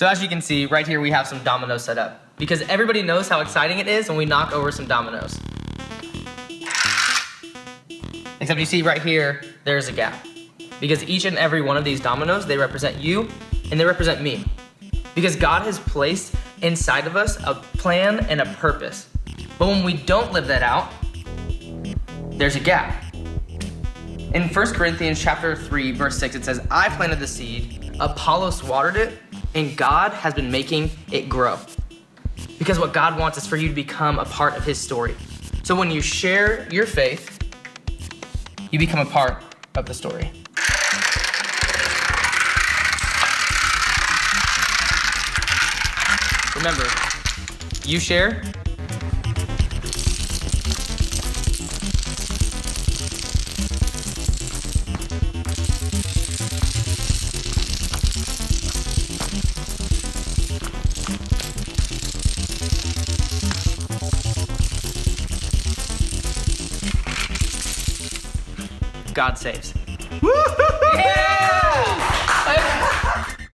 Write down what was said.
So as you can see, right here we have some Dominos set up because everybody knows how exciting it is when we knock over some Dominos. Except you see right here, there's a gap. Because each and every one of these Dominos, they represent you and they represent me. Because God has placed inside of us a plan and a purpose. But when we don't live that out, there's a gap. In 1 Corinthians chapter 3, verse 6, it says, I planted the seed, Apollos watered it, and God has been making it grow. Because what God wants is for you to become a part of his story. So when you share your faith, you become a part of the story. Remember, you share, God saves. Yeah!